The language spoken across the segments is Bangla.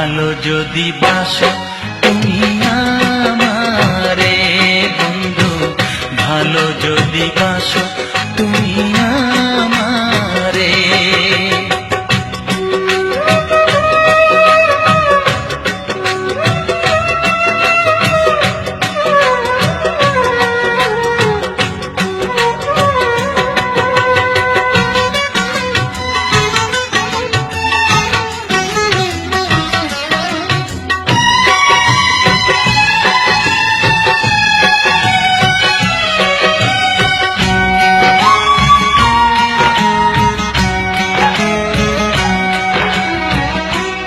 ভালো যদি বাসো তুমি আমারে বন্ধু, ভালো যদি বাসো তুমি আমারে।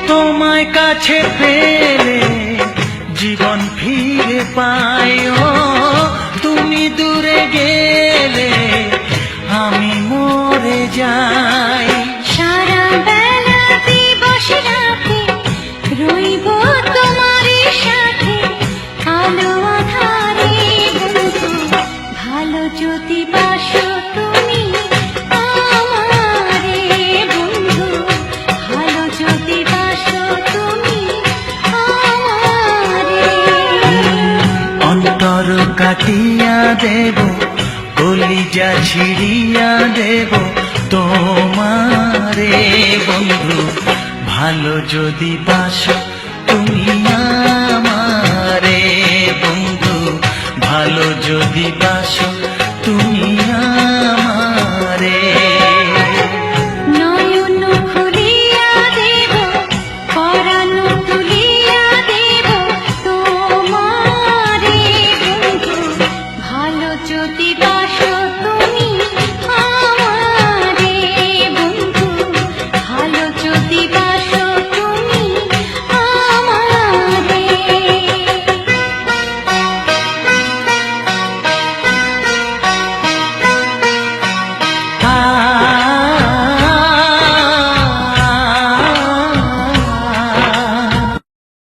তোমায় কাছে পেলে জীবন ফিরে পাই, ও তুমি দূরে গেলে আমি মরে যাই। সারা বেলা দিবস রাতে রইব তোমারই সাথে, আলো আঁধারে বন্ধু, ভালো যদি বাসো তুমি আমারে বন্ধু, ভালো যদি বাসো তুমি আমারে। অন্তর কাটিয়া দেব, কলিজা ছিড়িয়া দেব তোমারে বন্ধু, ভালো যদি বাসো